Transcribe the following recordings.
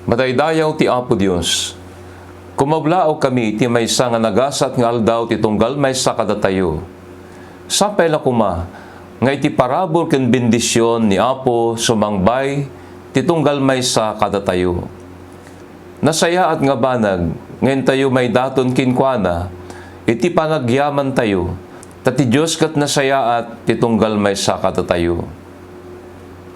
Madaydayaw ti Apo Dios. Kumablao kami ti maysa nga nagasat nga aldaw ti tunggal maysa kadatayo. Sapay la kuma nga iti parabor ken bendisyon ni Apo sumangbay ti tunggal maysa kadatayo. Nasayaat nga banag ngayon tayo may daton kinkwana iti panagyaman tayo tati Dios ket nasayaat ti tunggal maysa kadatayo.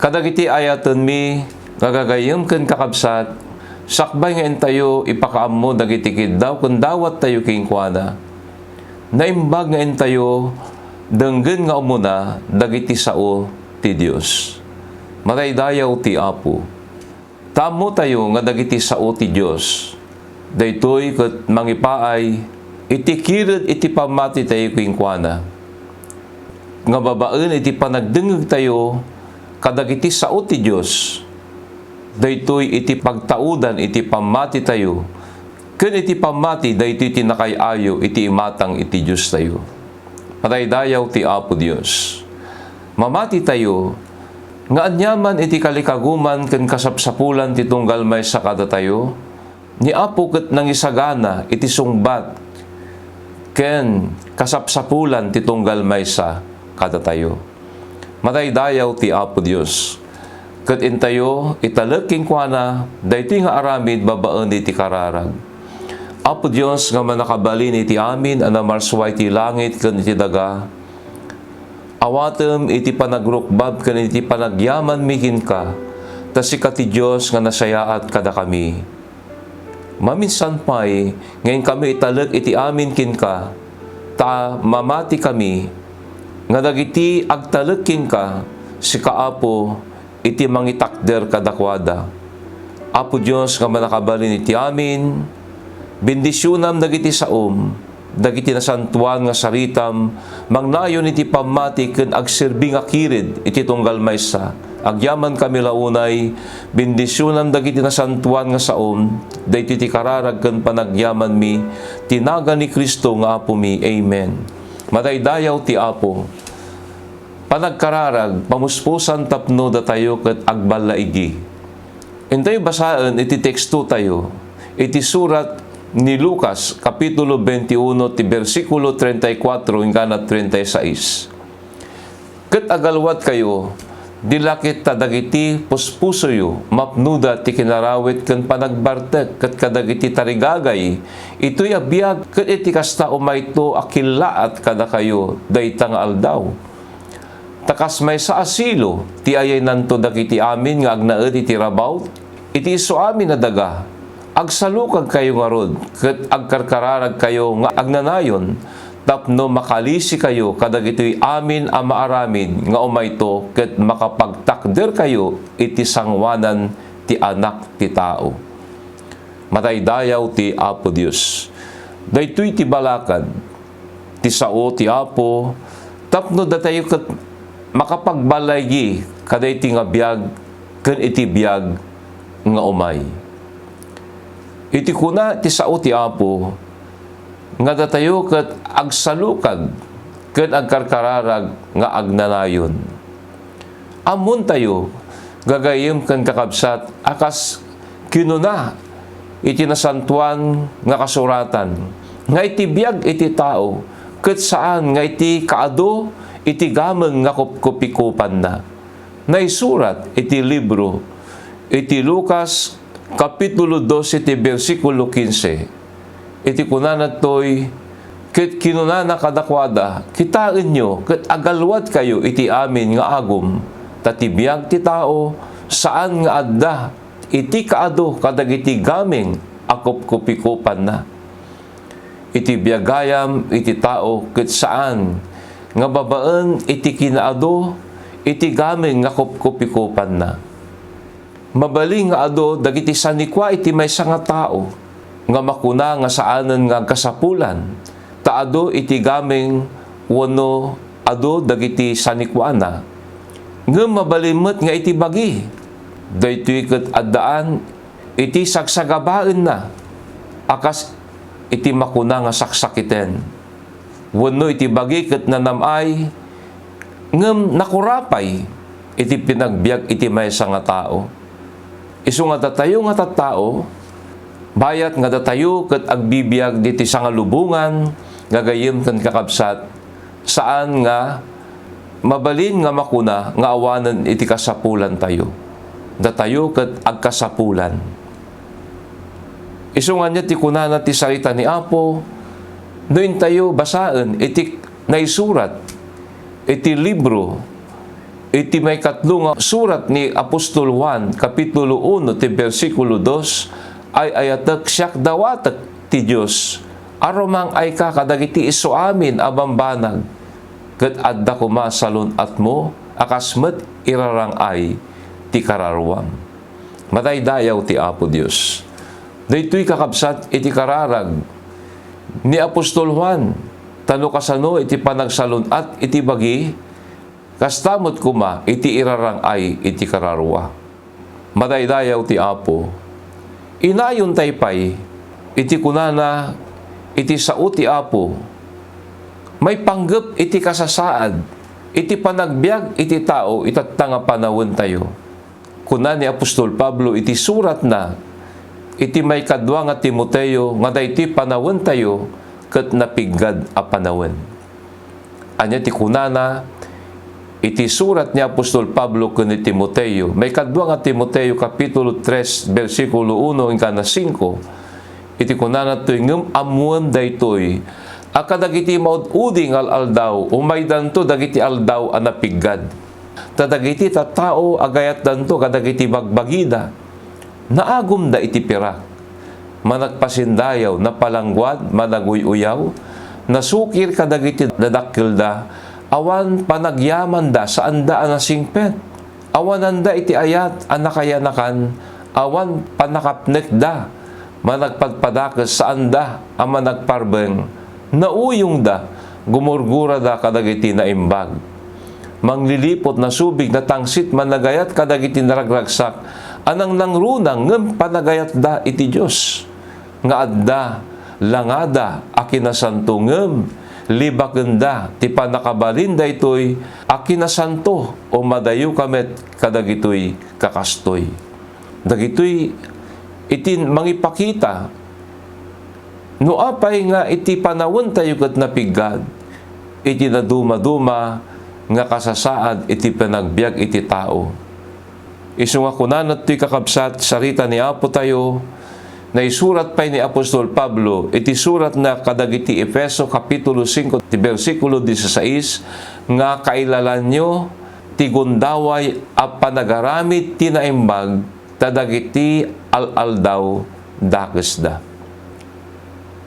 Kadagiti ayaten mi gagagayem ken kakabsat sakbay ngayon tayo ipakaammo dagiti kiddaw ken dawat tayo kinkwana. Naimbag ngayon tayo denggen nga umuna dagiti sao ti Dios. Madaydayaw ti Apo. Tamo tayo nga dagiti sao ti Dios. Daytoy ket mangipaay iti kired iti pamati tayo kinkwana. Nga babaen iti panagdengeg tayo kadagiti sao ti Dios. Daytoy iti pagtaudan iti pamati tayo. Ken iti pamati daytoy tinakayayo iti imatang iti Dios tayo. Madaydayaw ti Apo Dios. Mamati tayo nga anyaman iti kalikaguman ken kasapsapulan ti tunggal maysa kadatayo. Ni Apo ket nangisagana iti sungbat ken kasapsapulan ti tunggal maysa kadatayo. Madaydayaw ti Apo Dios. Ket intayo italek kinkwana daytoy nga aramid babaen iti kararag. Apo Dios nga manakabalin iti amin a namarsway ti langit ken iti daga. Awatem iti panagrukbab ken iti panagyaman mikin ka. Ta sika ti Dios nga nasayaat kada kami. Maminsan pay ngayon kami italek iti amin kinka. Ta mamati kami nga dagiti agtalek kinka sika Apo iti mangitakder kadakwada. Apo Dios nga manakabalin iti amin, bendisyonam dagiti saom, dagiti nasantuan nga saritam, mangnayon iti pamati ken agserbi nga kirid iti tunggal maysa. Agyaman kami launay, bendisyonam dagiti nasantuan nga saom, daytoy ti kararag ken panagyaman mi, tinaga ni Kristo nga Apo mi. Amen. Madaydayaw ti Apo. Panagkararag, pamuspusan tapno da tayo ket agbalaigi. Intayo basaan iti teksto tayo, iti surat ni Lucas, kapitulo 21, ti versikulo 34, hingga 36. Ket agalwat kayo, dilakit ta dagiti puspusoyo, mapnuda ti kinarawit ken panagbartek, ket kadagiti tarigagay, ito'y abiyag, ket iti kasta umayto akilaat kada kayo, dayta nga aldaw. Takas may sa asilo, ti ayay nanto dagiti amin nga agnaed iti rabaw, iti iso amin na daga, agsalukag kayo nga rod, ket agkarkararag kayo nga agnanayon, tapno makalisi kayo kadagitoy amin a maaramin nga umayto, ket makapagtakder kayo iti sangwanan ti anak ti tao. Mataydayaw ti Apo Dios. Daytoy ti balakad, ti sao ti Apo, tapno datayo ket makapagbalaygi kaday ti nga biyag ken iti biyag nga umay. Iti kuna ti sao ti Apo nga datayo ket agsalukag ken agkarkararag nga agnanayon. Amon tayo gagayem ken kakabsat akas kinuna iti nasantuan nga kasuratan nga iti biyag iti tao ket saan nga iti kaado iti gameng nga kupikupan na. Naisurat iti libro, iti Lucas, kapitulo 12, iti versikulo 15. Iti kunanat to'y, ket kinunana kadakwada, kitain nyo, ket agalwat kayo iti amin nga agom, tatibiyag ti tao, saan nga adda, iti kaado kadagiti gameng akupikupan na. Iti biyagayam iti tao, ket saan nga babaen iti kinaado, iti gameng nga kupikupan na. Mabaling nga ado, dagiti sanikwa iti maysa nga tao, nga makuna nga saanen nga kasapulan, taado iti gameng wano ado dagiti sanikwa na. Nga mabalimot nga iti bagi, daytoy ket addaan, iti sagsagabaen na, akas iti makuna nga saksakiten. Wano iti bagi ket nanamay, ngem nakurapay, iti pinagbiag iti maysa nga tao. Isu nga datayo nga tattao, bayat nga datayo ket agbibiyag diti sa nga lubungan, gagayem ken kakabsat, saan nga mabalin nga makuna nga awanen iti kasapulan tayo. Datayo ket agkasapulan. Isu nga niya ti kunana ti salita ni Apo, noin tayo basaan iti naisurat, iti libro, iti may katlong surat ni Apostol Juan, Kapitulo 1, ti versikulo 2, ay ayatek siyak dawatek ti Diyos, aromang ay kakadagiti iso amin abambanag, ket adda kumasalon at mo, akasmet irarang ay ti kararwam. Mataydayaw ti Apo Diyos. Daytoy kakabsat iti kararag ni Apostol Juan, tano kasano iti panagsalon at iti bagi, kastamot kuma iti irarang ay iti kararwa. Mataydayaw ti Apo. Inayon taypay, iti kunana, iti sao ti Apo, may panggep iti kasasaad, iti panagbiag iti tao, itatanga panawon tayo. Kuna ni Apostol Pablo, iti surat na, iti may kadwa nga Timoteo, nga dayti panawon tayo, ket napiggad a panawon. Anya ti kunana, iti surat ni Apostol Pablo ken ni Timoteo, may kadwa nga Timoteo Kapitulo 3, versikulo 1 hingga 5, iti kunana to'y ngem amuan daytoy, akadagiti maud-uding aldaw, umay danto dagiti aldaw a napiggad. Tadagiti tattao agayat danto kadagiti bagbagida, naagum da iti pirak, managpasindayaw, napalangguad, managuyuyaw, nasukir kadagiti dadakkel da, awan panagyaman da saan da anasingpet, awanan da iti ayat anakayanakan, awan panakapnek da, managpadpadakes saan da ang managparbeng, nauyong da, gumurgura da kadagiti naimbag, manglilipot na subig na tangsit managayat kadagiti naragragsak, anang nangrunang ngem panagayat da iti Diyos, nga adda langada akinasanto ngem libakenda ti panakabalin daytoy akinasanto o madayo kamet kadagitoy kakastoy. Dagitoy iti mangipakita no apay nga iti panawon tayo ket napiggad, iti naduma-duma nga kasasaad iti panagbiag iti tao. Isu nga kunanat ti kakabsat sarita ni Apo tayo, na isurat pa'y ni Apostol Pablo, iti surat na kadagiti Efeso Kapitulo 5, ti versikulo 16, nga kailalan nyo, ti gundaway a panagaramid ti naimbag, tadagiti al-aldaw dakesda.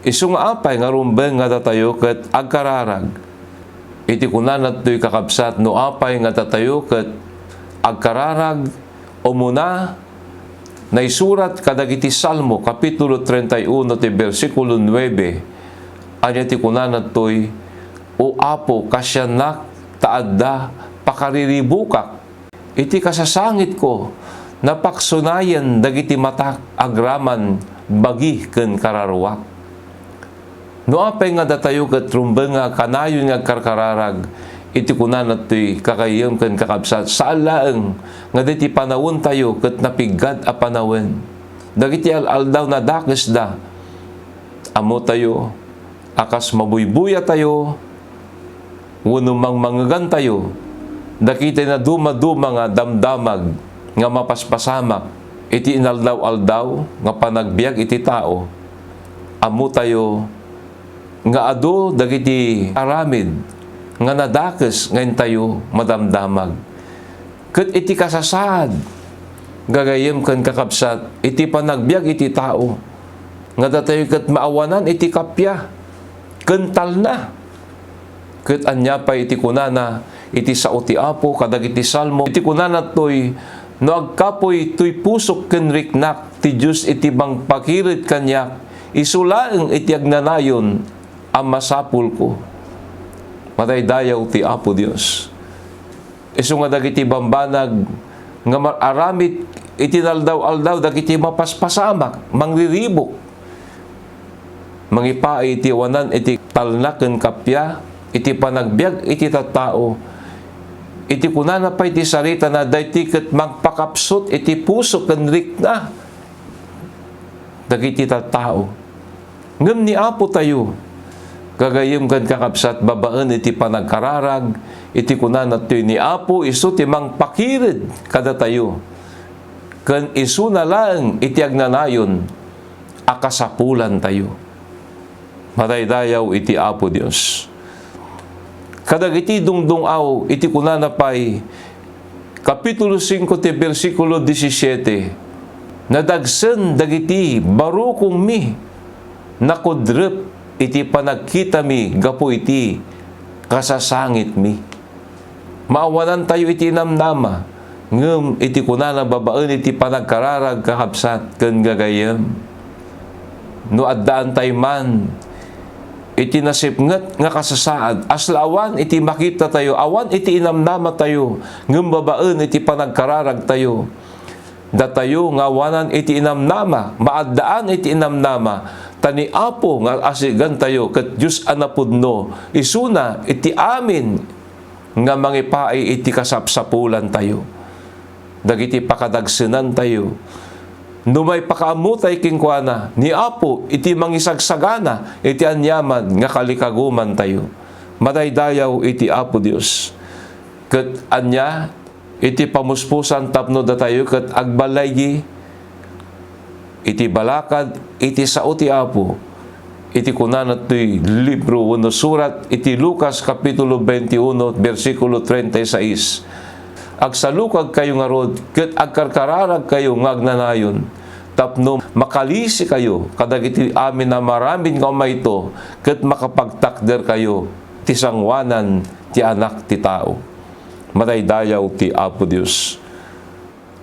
Isu nga apay nga rumbeng nga datayo ket agkararag, iti kunanat to'y kakabsat no apay nga tatayo ket agkararag o muna na isurat kadagiti Salmo Kapitulo 31 ti versikulo 9, anya ti kunanat to'y, o Apo kasyanak taadda pakariribukak, iti kasasangit ko napaksunayan dagiti matak agraman bagi ken kararwak. No apay nga datayo ket rumbeng nga kanayon nga karkararag, iti kunanat to'y kakayem ken kakabsat, saan laeng nga diti panawon tayo ket napiggad a panawon. Dagiti aldaw na dakes da, amo tayo, akas mabuybuya tayo, wenno mangmangegan tayo, dakiti na duma-duma nga damdamag, nga mapaspasamak, iti inaldaw-aldaw, nga panagbiag iti tao, amo tayo, nga ado dagiti aramid nga nadakes ngayon tayo madamdamag. Ket iti kasasad gagayem ken kakabsat, iti panagbiag iti tao, nga datayo ket maawanan iti kapya, kental na. Ket anya pa iti kunana, iti sao ti Apo kadagiti Salmo, iti kunana toy, no agkapoy toy pusok ken riknak, ti Diyos iti bangpakirit kanyak, isulaeng iti agnanayon, ang masapul ko. Mataydayaw ti Apo Dios. Isu nga dagiti bambanag nga aramid iti naldaw-aldaw dagiti mapaspasamak, mangriribok, mangipaay iti wanan iti talnak ken kapya, iti panagbiag iti tattao, iti kunana pa iti sarita na dayti ket magpakapsot iti puso ken rikna dagiti tattao. Ngem ni Apo tayo gagayem ken kakabsat babaen iti panagkararag iti kunana toy ni Apo isu ti mangpakirid kada tayo ken isu na lang iti agnanayon akasapulan tayo. Madaydayaw iti Apo Dios. Kadag iti dungdungaw iti kunana pay Kapitulo 5 ti versikulo 17 nadagsen dagiti barukong mi nakudrep iti panagkita mi gapo iti kasasangit mi. Maawanan tayo iti namnama ngem iti kunana babaen iti panagkararag kakabsat ken gagayem. No addaan tayo man iti nasipnget nga kasasaad aslawan iti makita tayo awan iti inamnama tayo ngem babaen iti panagkararag tayo datayo nga awanan iti inamnama maaddaan iti inamnama tani Apo nga asigan tayo ket Dios anapudno isuna iti amin nga mangipaay iti kasapsapulan tayo dagiti pakadagsenan tayo. No may pakaamutay kingkuana ni Apo iti mangisagsagana iti anyaman nga kalikaguman tayo. Madaydayaw iti Apo Dios. Ket anya iti pamuspusan tapno da tayo ket agbalaygi iti balakad iti sao ti Apo. Iti kunana to'y libro uno surat iti Lucas Kapitulo 21 versikulo 36. Agsalukag kayo nga rod, ket agkarkararag kayo ngagnanayon, tapno makalisi kayo, kadagiti amin na maraming kamay ito, ket makapagtakder kayo, ti sangwanan, ti anak ti tao. Madaydayaw ti Apo Dios.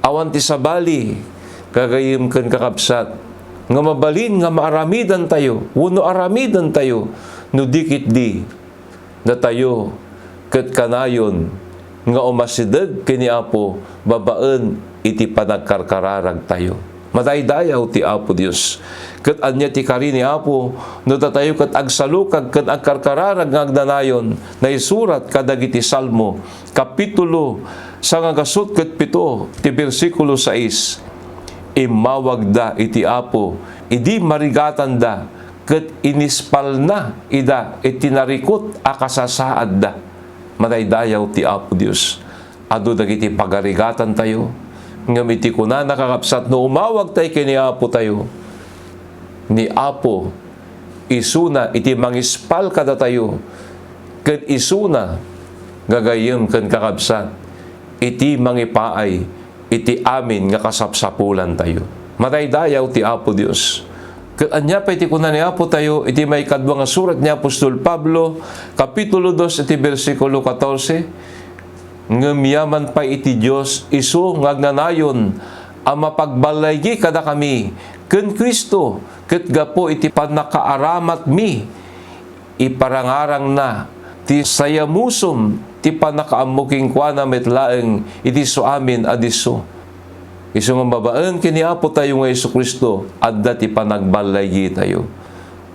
Awan ti sabali, kagayim ken kakabsat, nga mabalin nga maaramidan tayo, uno aramidan tayo, no dikit di, na tayo, ket kanayon, nga umasideg kini Apo babaen iti panagkarkararag tayo. Madaydayaw ti Apo Dios. Ket anya ti kari ni Apo no tatayo ket agsalukag ket agkarkararag nga agnanayon na isurat kadagiti Salmo kapitulo 9 ket 7 ti bersikulo 6. Imawag da iti Apo idi marigatan da ket inispal na ida iti narikot akasasaad da. Madaydayaw ti Apo Dios. Adu dagiti pagarigatan tayo. Ngem iti kunana kakabsat no umawag tayo kini Apo tayo. Ni Apo isuna iti mangispal kada tayo. Ken isuna gagayem ken kakabsat iti mangipaay iti amin nga kasapsapulan tayo. Madaydayaw ti Apo Dios. Ket anya pa iti kunan ni Apo tayo iti may kadwa nga surat ni Apostol Pablo kapitulo 2 iti bersikulo 14 ngem yaman pa iti Dios isu nga agnanayon a mapagbalaygi kada kami ken Kristo ket gapo iti panakaaramat mi iparangarang na ti sayamusom ti panakaamuking kuana metlaeng iti suamin adiso. Isu nga babaen kini Apo tayo nga Jesucristo adda ti panagbalaygi tayo.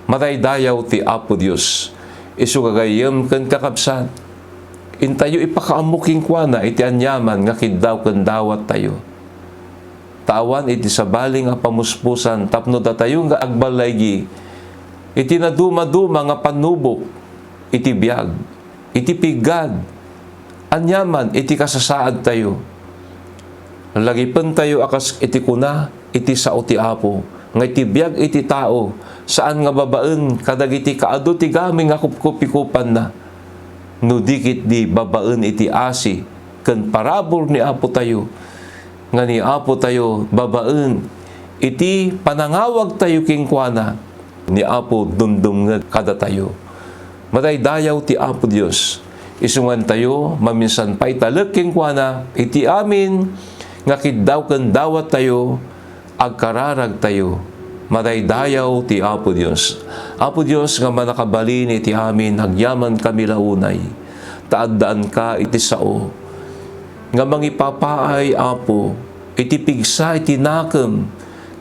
Madaydayaw ti Apo Dios. Isu kagayem ken kakabsat. Intayo ipakaamuking kuana iti anyaman nga kiddaw ken dawat tayo. Tawan iti sabaling nga pamuspusan tapno da tayo nga agbalaygi. Iti naduma-duma nga panubok iti biag, iti pigad. Anyaman iti kasasaad tayo. Lagipen tayo akas iti kuna, iti sao ti Apo, nga iti biag iti tao, saan nga babaen, kadagiti kaado ti gaming nga kupkupikupan na, no dikit di babaen iti asi, ken parabor ni Apo tayo, nga ni Apo tayo babaen, iti panangawag tayo kingkuana, ni Apo dumdumnget kada tayo. Madaydayaw ti Apo Dios, isungan tayo, maminsan pa'y talag kingkuana, iti amin, nga kiddaw ken dawat tayo agkararag tayo. Madaydayaw ti Apo Dios. Apo Dios nga manakabalin iti amin agyaman kami launay. Taaddaan ka iti sao. Nga mangipapaay Apo iti pigsa iti nakem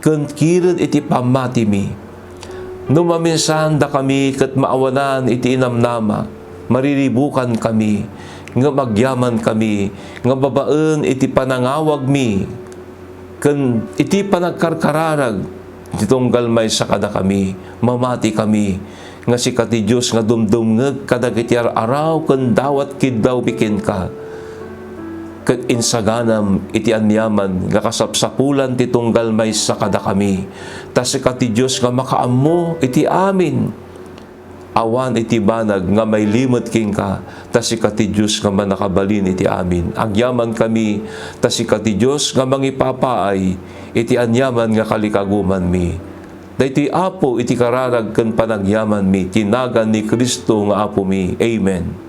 ken kired iti pamati mi. No maminsan da kami ket maawanan iti inamnama mariribukan kami nga magyaman kami, nga babaen iti panangawag mi, ken iti panagkarkararag, ditunggal may sa kada kami, mamati kami, nga si kati Diyos nga dumdumngeg kadagiti araw ken dawat kiddaw bikin ka. Ket insaganam iti anyaman nga kasapsapulan ti tunggal may sa kada kami. Ta si kati Diyos nga makaammo iti amin. Awan iti banag nga may limot king ka, ta si kati Diyos nga manakabalin iti amin. Agyaman kami, ta si kati Diyos nga mangipapaay iti anyaman nga kalikaguman mi. Dayti Apo iti kararag ken panagyaman mi, tinagan ni Kristo nga Apo mi. Amen.